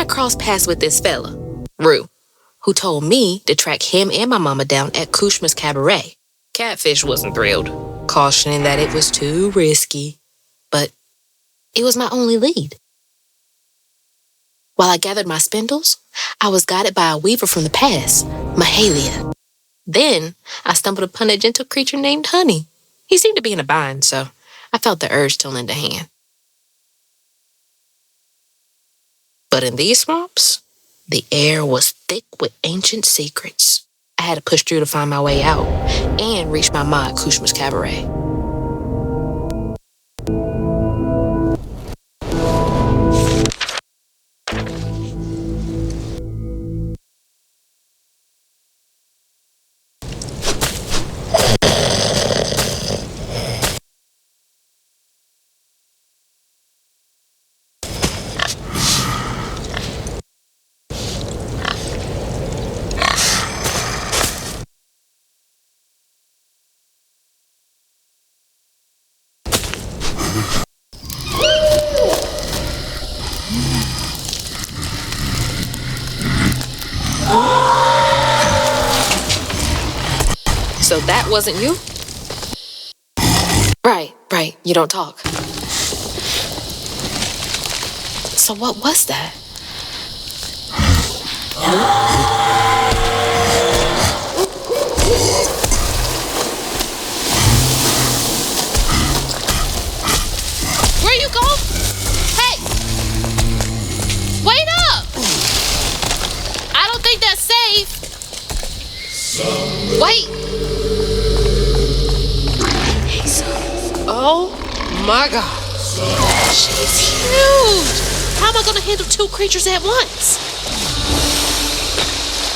I crossed paths with this fella, Rue, who told me to track him and my mama down at Kushma's Cabaret. Catfish wasn't thrilled, cautioning that it was too risky, but it was my only lead. While I gathered my spindles, I was guided by a weaver from the past, Mahalia. Then I stumbled upon a gentle creature named Honey. He seemed to be in a bind, so I felt the urge to lend a hand. But in these swamps, the air was thick with ancient secrets. I had to push through to find my way out and reach my ma at Kushma's Cabaret. So that wasn't you? Right, you don't talk. So what was that? Where you go? Hey! Wait up! I don't think that's safe. Wait! Oh my God. She's huge. How am I going to handle two creatures at once?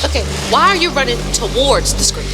Okay, why are you running towards the screen?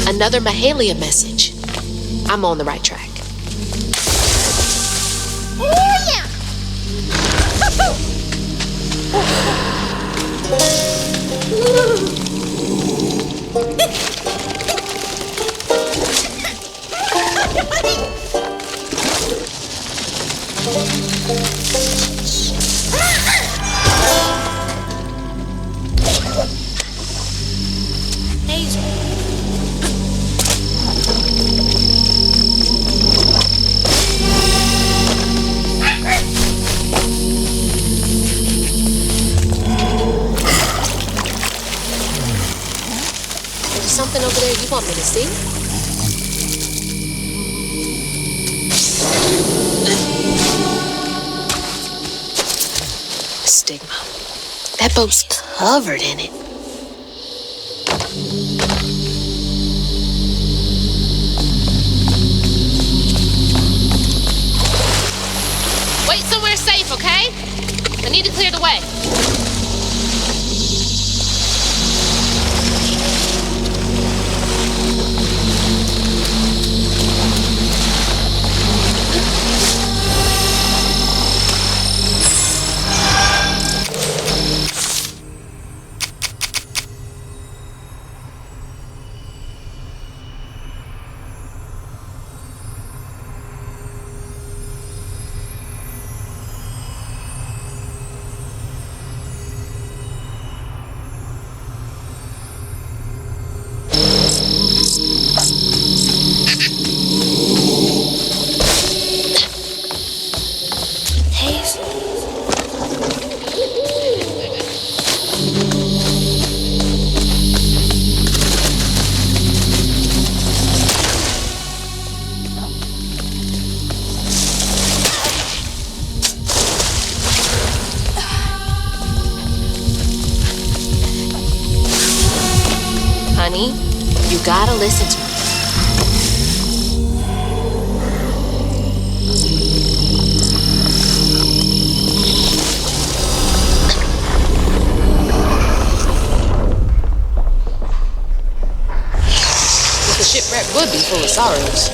Another Mahalia message. I'm on the right track. Oh, yeah! Hazel. Something over there you want me to see? Stigma. That boat's covered in it. Wait somewhere safe, okay? I need to clear the way. gotta listen to me. The shipwreck would be full of sorrows.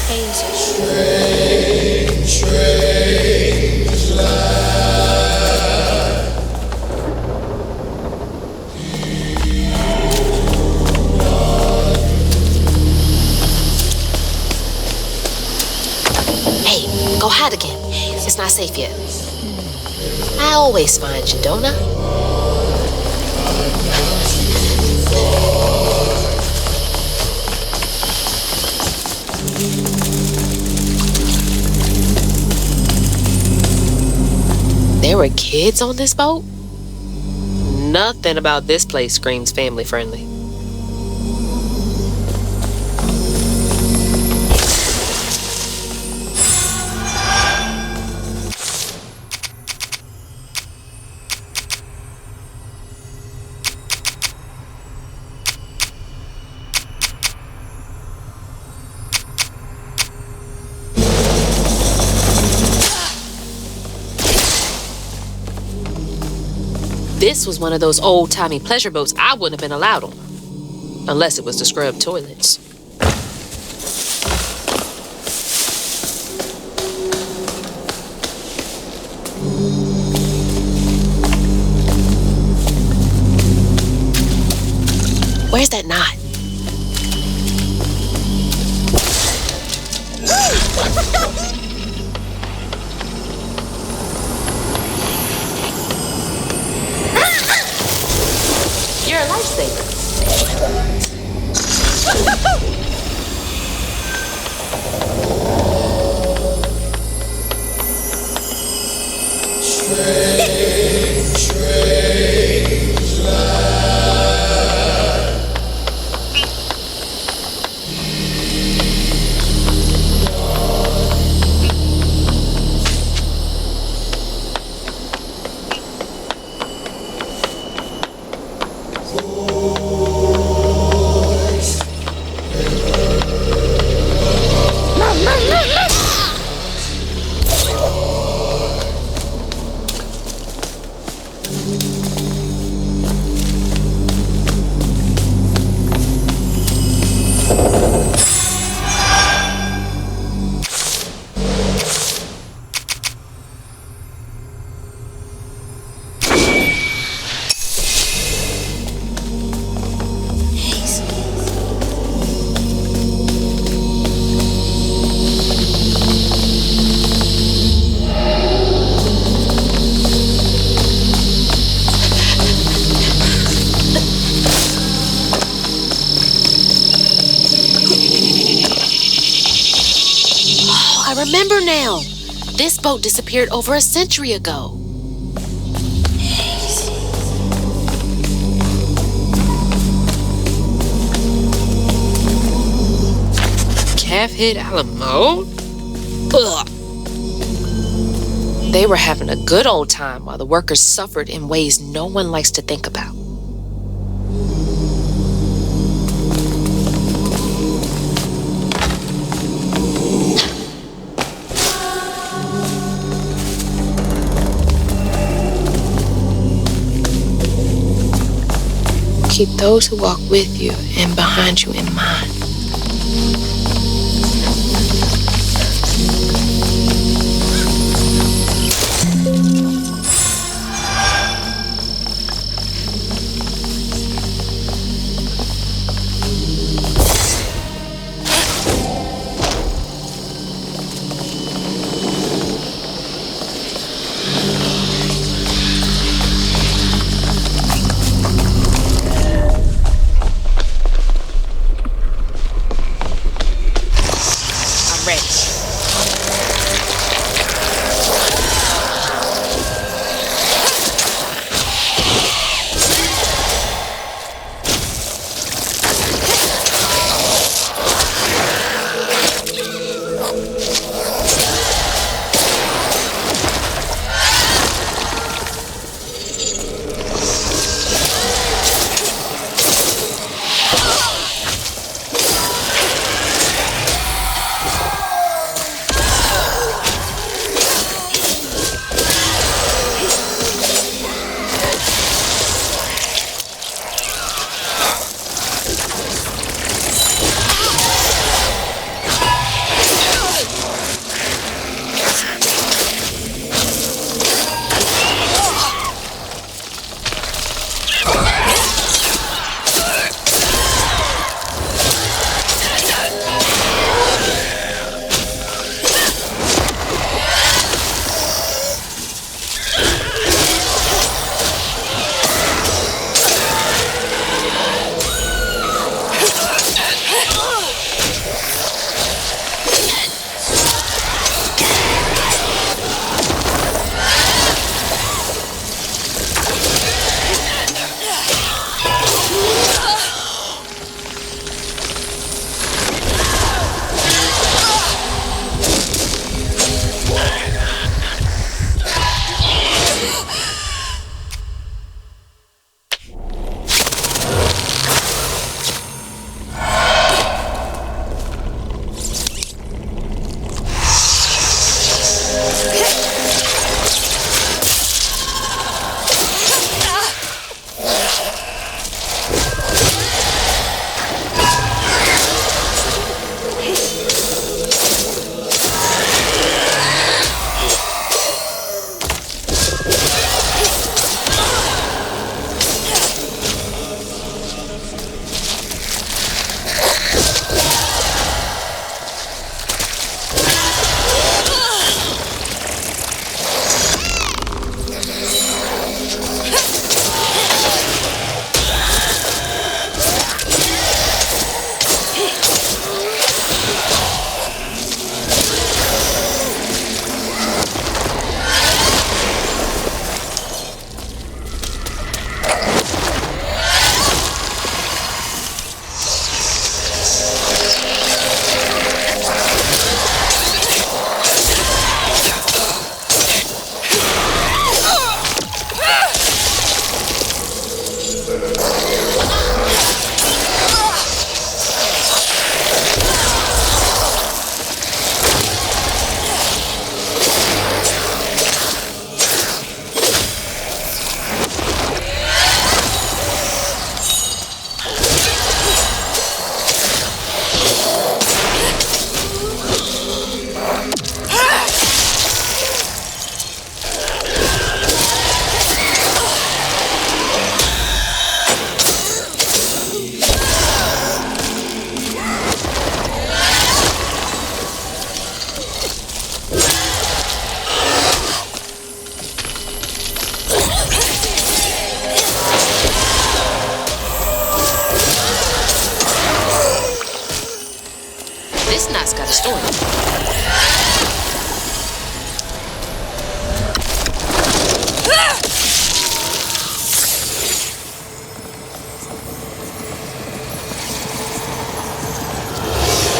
Hazel. Strange land. Hey, go hide again. It's not safe yet. I always find you, don't I? There were kids on this boat? Nothing about this place screams family friendly. This was one of those old-timey pleasure boats I wouldn't have been allowed on. Unless it was to scrub toilets. Where's that knot? You're a lifesaver. Strange land. Voice remember now. This boat disappeared over a century ago. Calf Head Alamo? Ugh. They were having a good old time while the workers suffered in ways no one likes to think about. Keep those who walk with you and behind you in mind.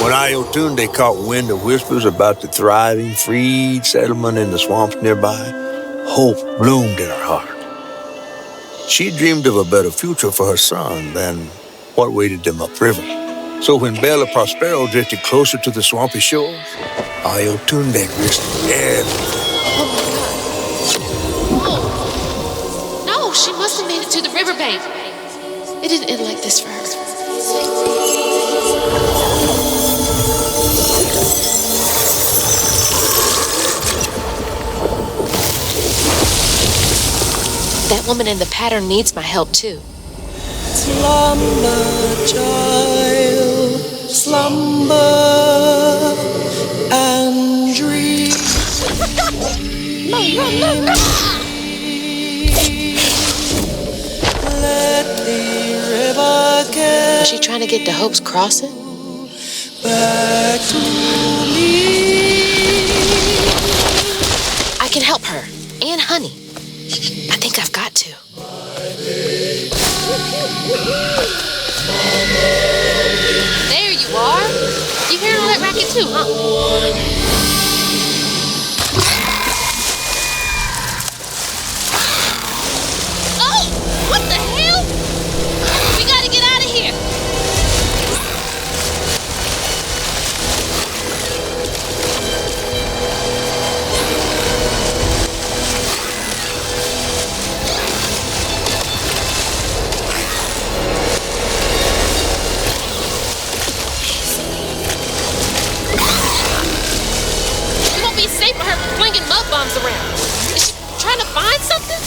When Iotunde caught wind of whispers about the thriving, freed settlement in the swamps nearby, hope bloomed in her heart. She dreamed of a better future for her son than what waited them upriver. So when Bella Prospero drifted closer to the swampy shores, Iotunde risked everything. Oh, no, she must have made it to the riverbank. It didn't end like this for her. That woman in the pattern needs my help, too. Slumber, child, slumber and dream. Let the river get Is she trying to get to Hope's Crossing? back to me. I can help her. And Honey. I think I've got to. There you are. You hearing all that racket too, huh? Oh! What the hell? We gotta get out of here. It won't be safe for her flinging mud bombs around. Is she trying to find something?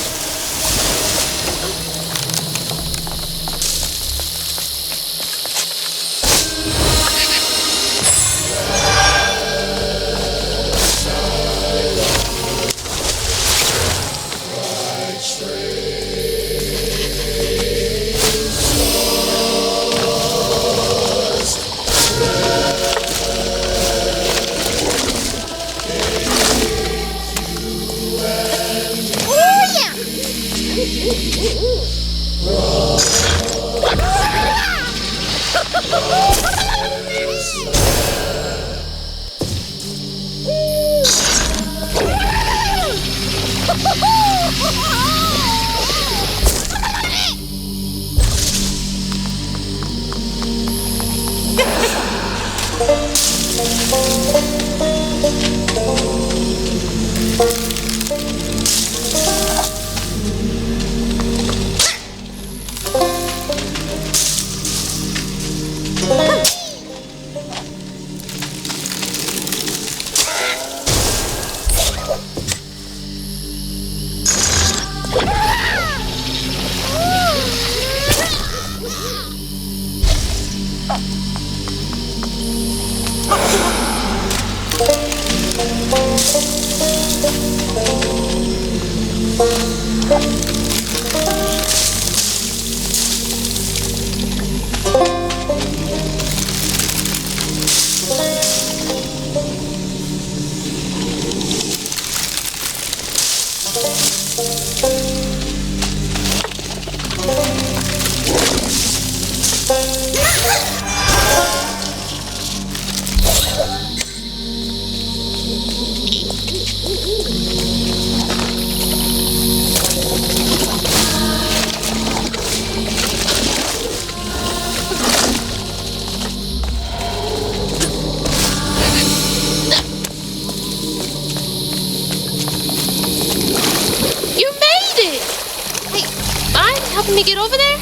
Helping me get over there?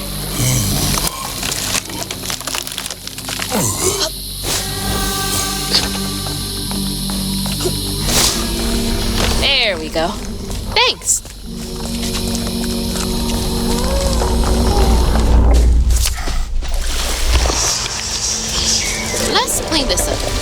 There we go. Thanks. Let's clean this up.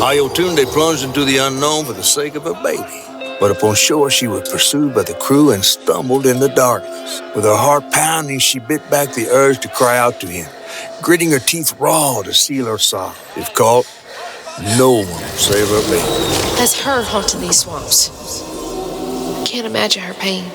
Ayotunde plunged into the unknown for the sake of her baby. But upon shore, she was pursued by the crew and stumbled in the darkness. With her heart pounding, she bit back the urge to cry out to him, gritting her teeth raw to seal her sorrow. If caught, no one will save her baby. That's her haunting these swamps. I can't imagine her pain.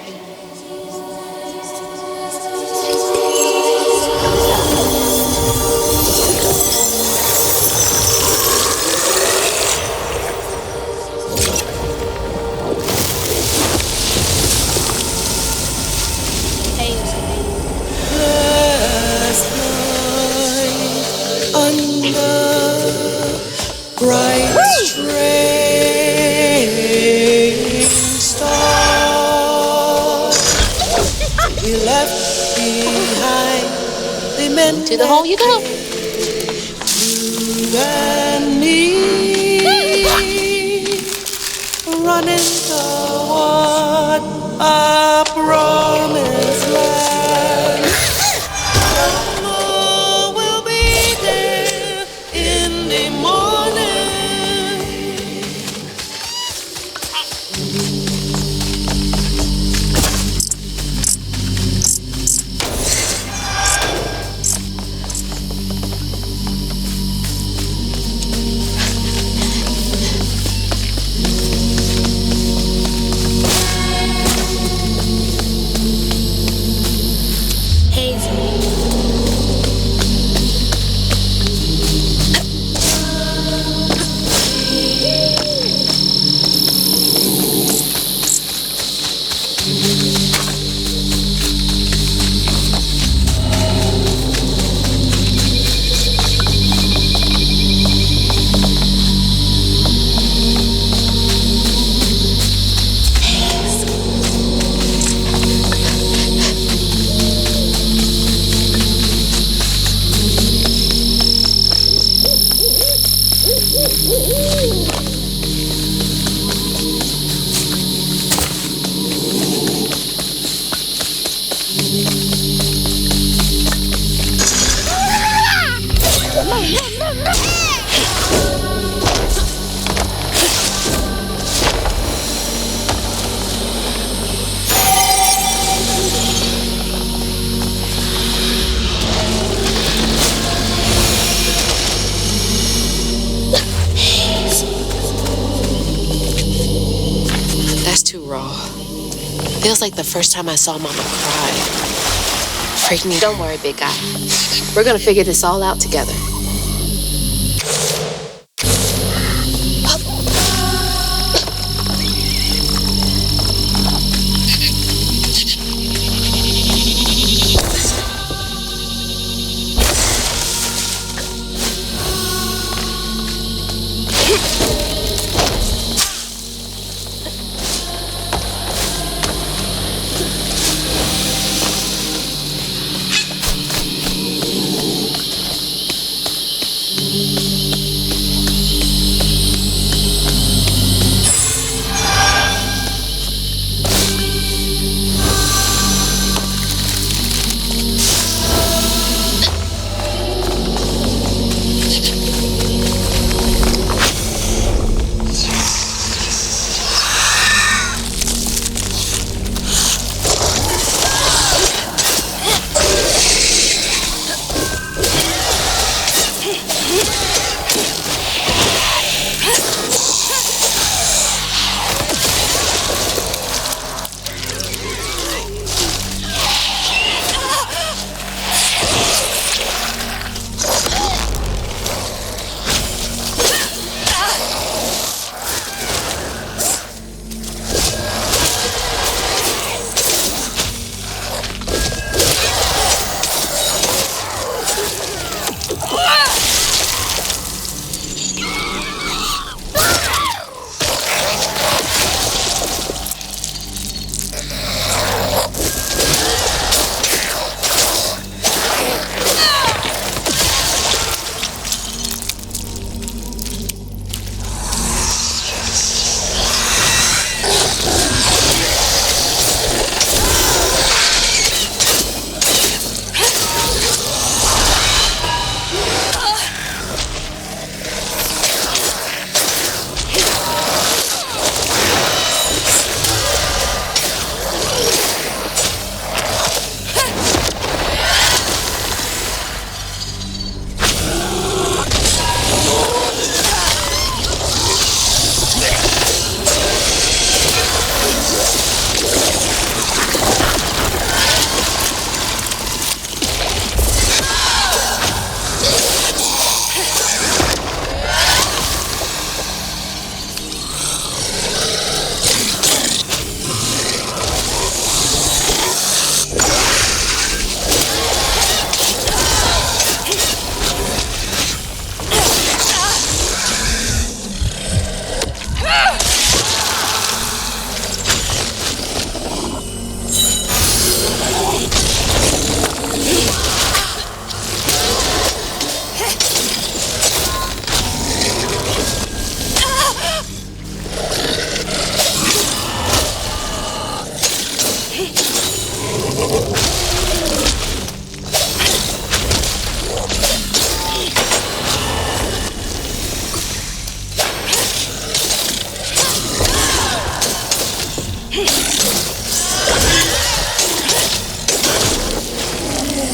Bright strange star we left behind. They meant To the hole you go. You and me running toward a promised land. Oh, we'll be there in the morning. Feels like the first time I saw Mama cry. Freak me. Don't worry, big guy. We're gonna figure this all out together.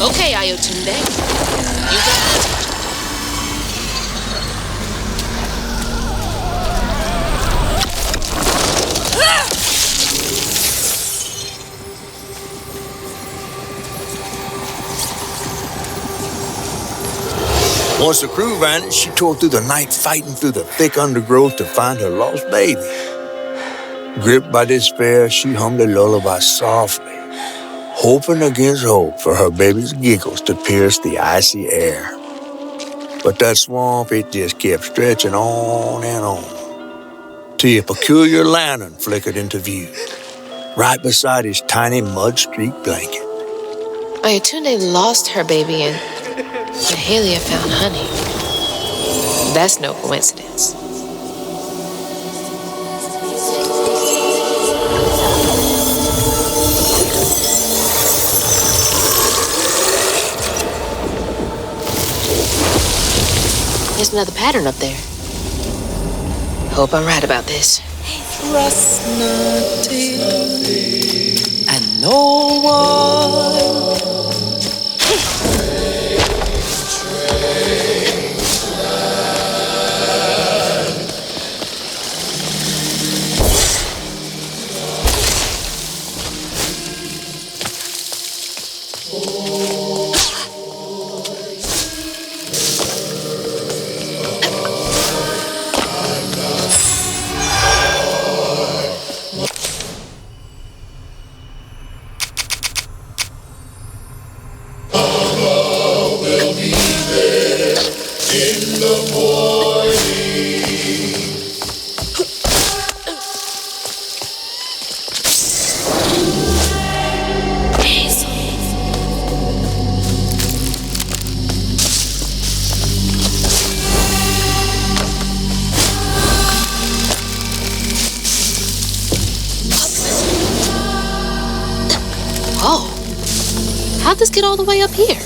Okay, Ayotunde. You got it. Once the crew vanished, she tore through the night, fighting through the thick undergrowth to find her lost baby. Gripped by despair, she hummed a lullaby softly, hoping against hope for her baby's giggles to pierce the icy air. But that swamp, it just kept stretching on and on, till a peculiar lantern flickered into view, right beside his tiny mud-streaked blanket. Ayotunde lost her baby and Mahalia found honey. That's no coincidence. There's another pattern up there. Hope I'm right about this. Trust nothing and no one. How'd this get all the way up here?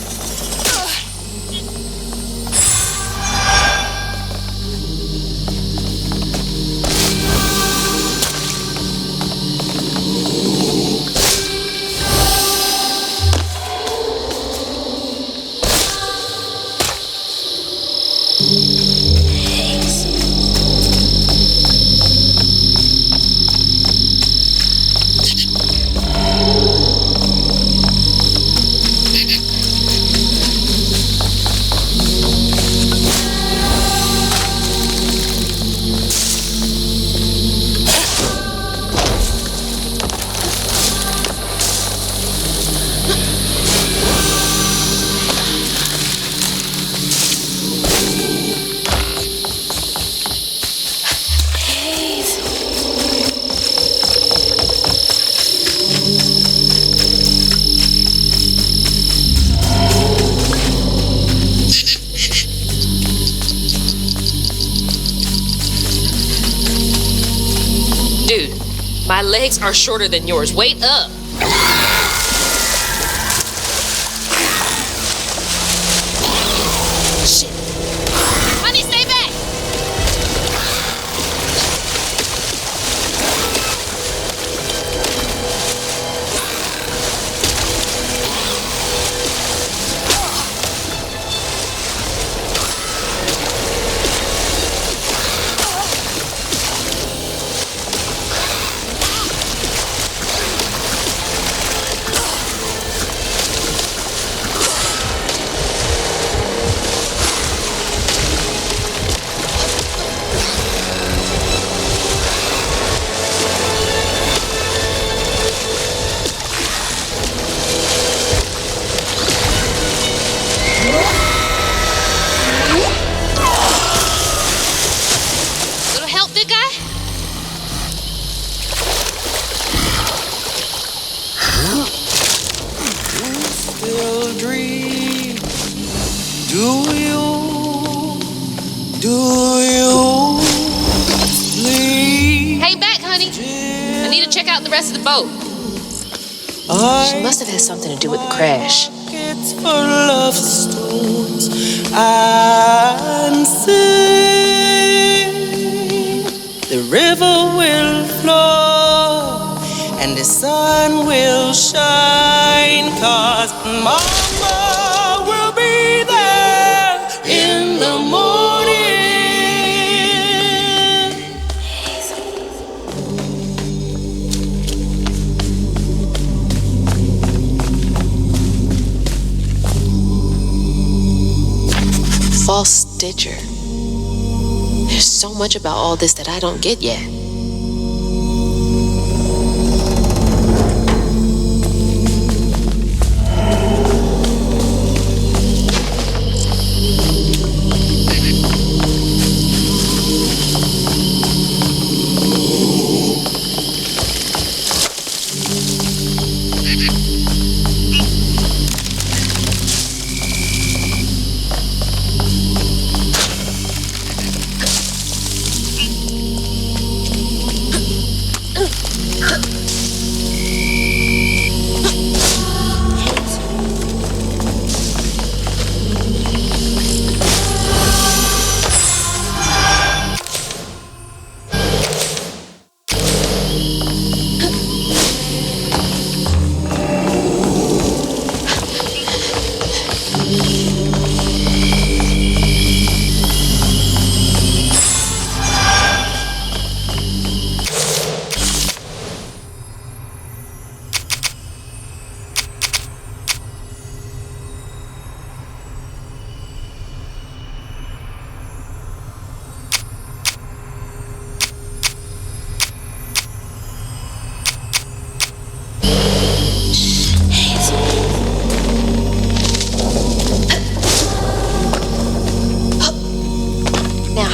My legs are shorter than yours. Wait up. Shit. Honey, stay back. Hey, back, honey. I need to check out the rest of the boat. She must have had something to do with the crash. It's full of stones and sing. The river will flow and the sun will shine, 'cause Mama will be there in the morning. False stitcher. There's so much about all this that I don't get yet.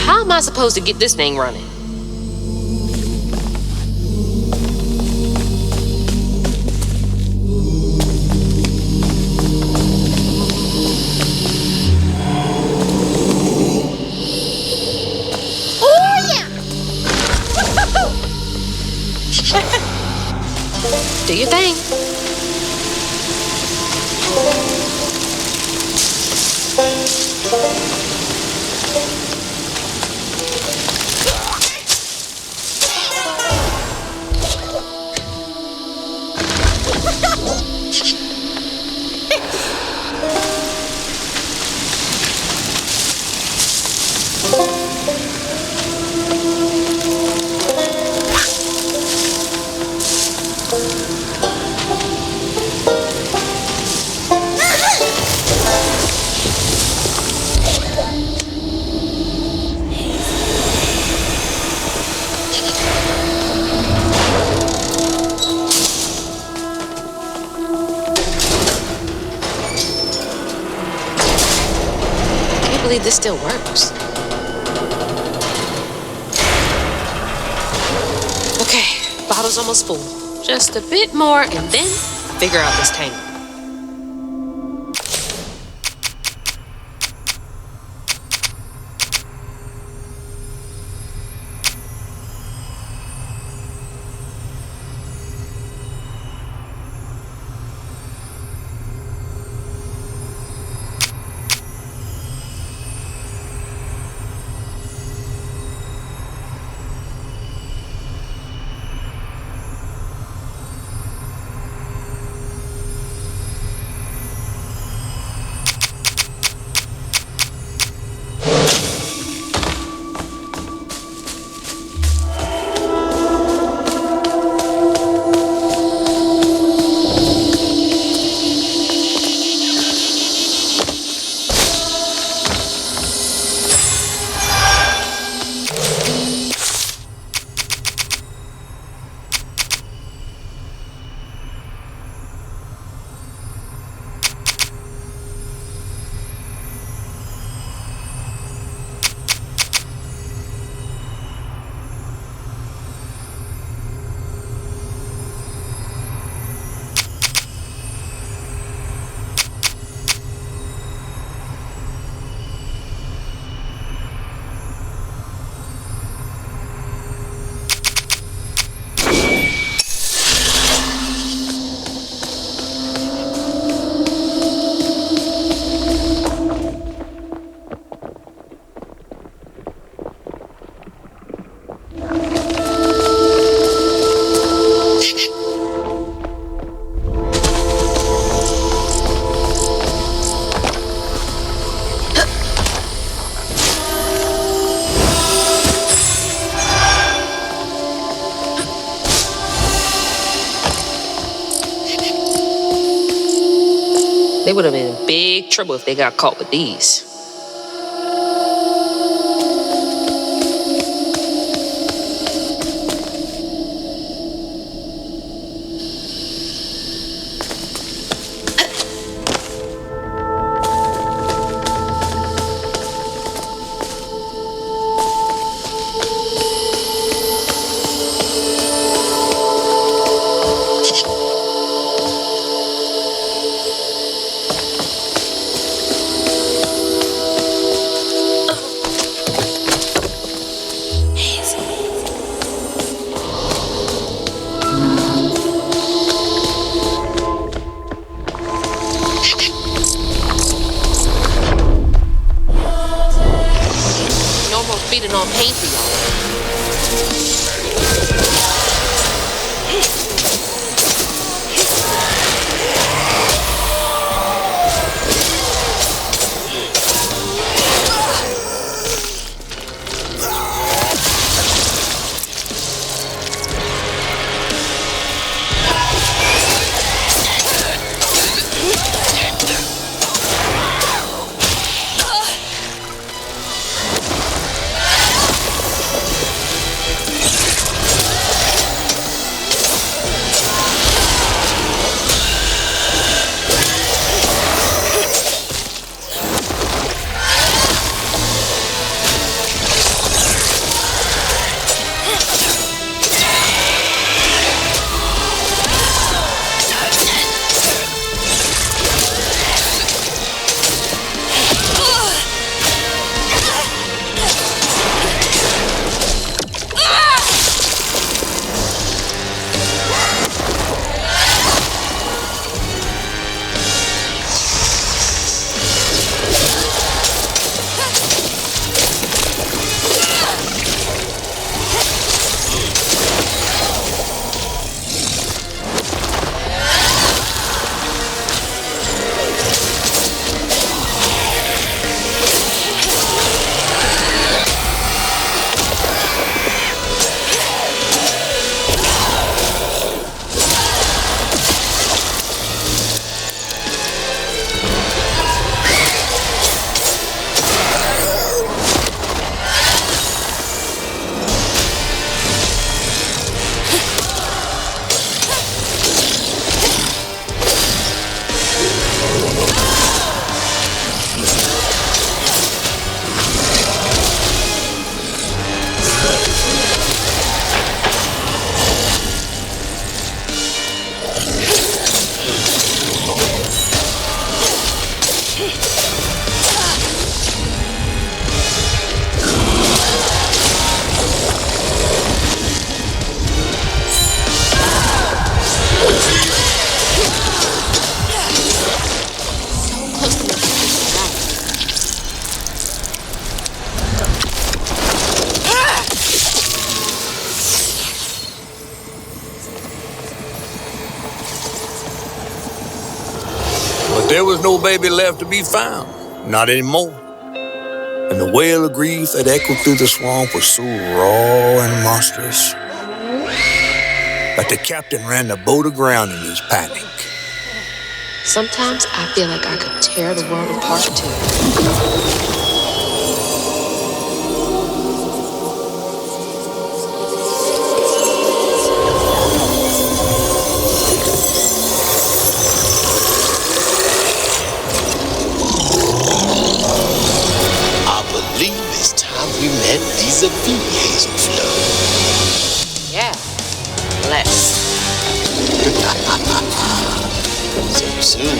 How am I supposed to get this thing running? Oh yeah! Do your thing. This still works. Okay, bottle's almost full. Just a bit more and then figure out this tangle. They would have been in big trouble if they got caught with these. Feeding on pain for y'all. There was no baby left to be found, not anymore. And the wail of grief that echoed through the swamp was so raw and monstrous that the captain ran the boat aground in his panic. Sometimes I feel like I could tear the world apart too. We met vis-a-vis Hazel. Yeah, let's. So soon.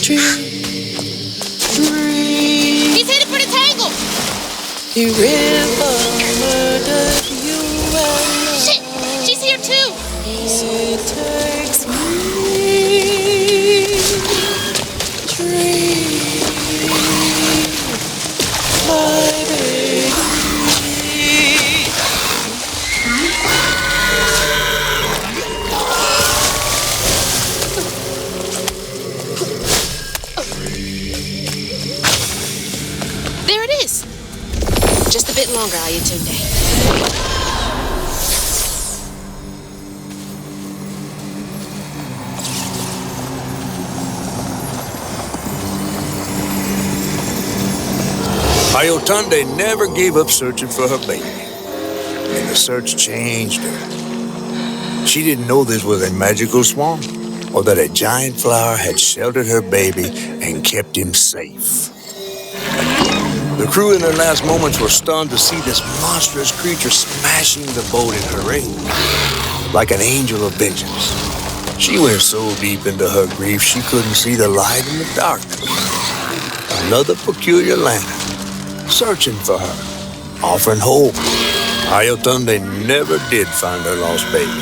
He's headed for the tangle! The river murdered you and Shit! She's here too! it takes me. Dream, my baby. There it is! Just a bit longer, Ayatunde. Ayatunde never gave up searching for her baby, and the search changed her. She didn't know this was a magical swamp, or that a giant flower had sheltered her baby and kept him safe. The crew in their last moments were stunned to see this monstrous creature smashing the boat in her rain, like an angel of vengeance. She went so deep into her grief she couldn't see the light in the darkness. Another peculiar lantern, searching for her, offering hope. Ayatunde never did find her lost baby.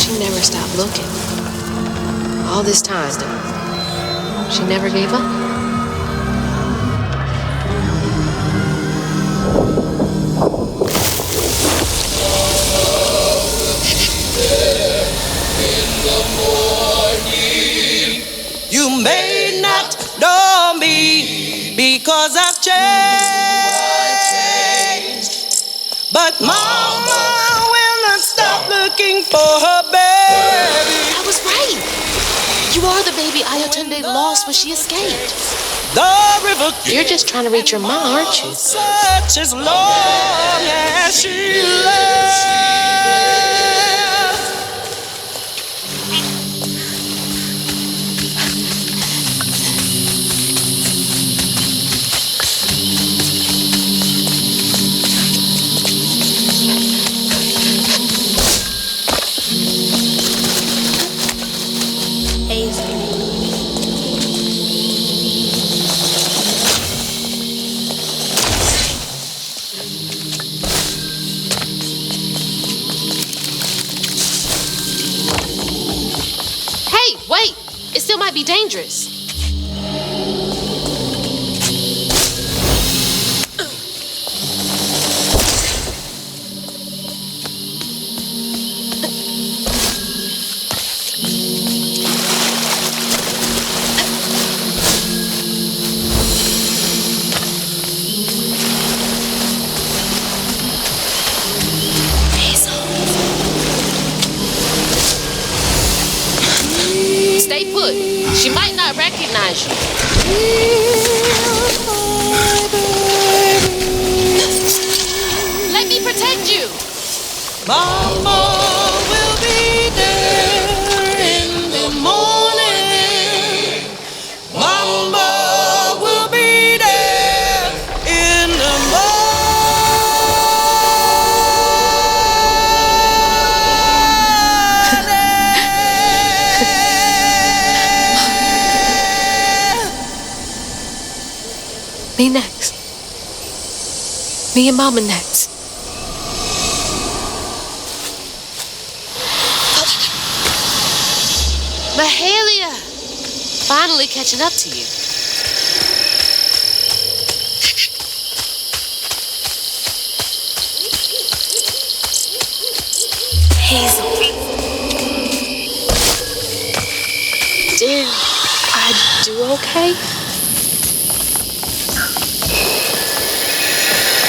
She never stopped looking. All this time, she never gave up. You may not know me because I've changed, but Mama will not stop looking for her baby. I was right. You are the baby Ayatunde lost when she escaped. The river You're just trying to reach your mom, aren't you? such as long as she lives. Wait! It still might be dangerous. Stay put. She might not recognize you. Let me protect you. Mama will be there in the morning. Mama will be there in the Me next. Me and Mama next. Mahalia! Finally catching up to you. Hazel. Did I do okay?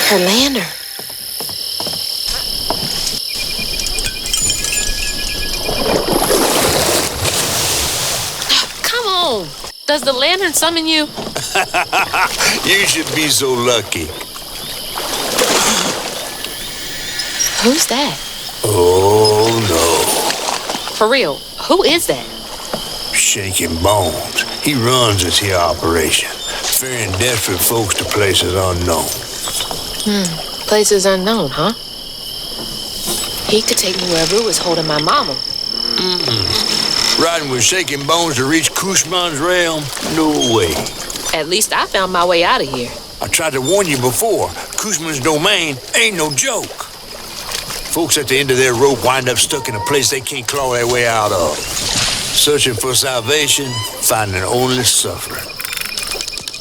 Her lantern. Come on. Does the lantern summon you? You should be so lucky. Who's that? Oh, no. For real, who is that? Shaking Bones. He runs this here operation, ferrying desperate folks to places unknown. Places unknown, huh? He could take me where Rue was holding my mama. riding with shaking bones to reach Kushman's realm? No way. At least I found my way out of here. I tried to warn you before. Kushman's domain ain't no joke. Folks at the end of their rope wind up stuck in a place they can't claw their way out of. Searching for salvation, finding only suffering.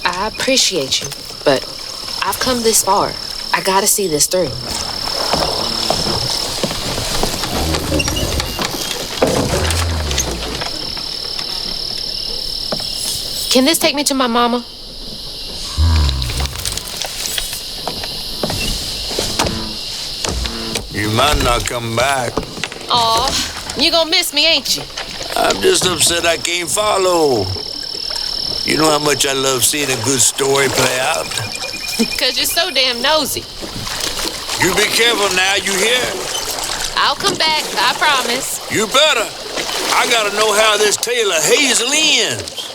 I appreciate you, but I've come this far. I gotta see this through. Can this take me to my mama? You might not come back. Aw, you gonna miss me, ain't you? I'm just upset I can't follow. You know how much I love seeing a good story play out? 'Cause you're so damn nosy. You be careful now, you hear? I'll come back, I promise. You better. I gotta know how this tale of Hazel ends.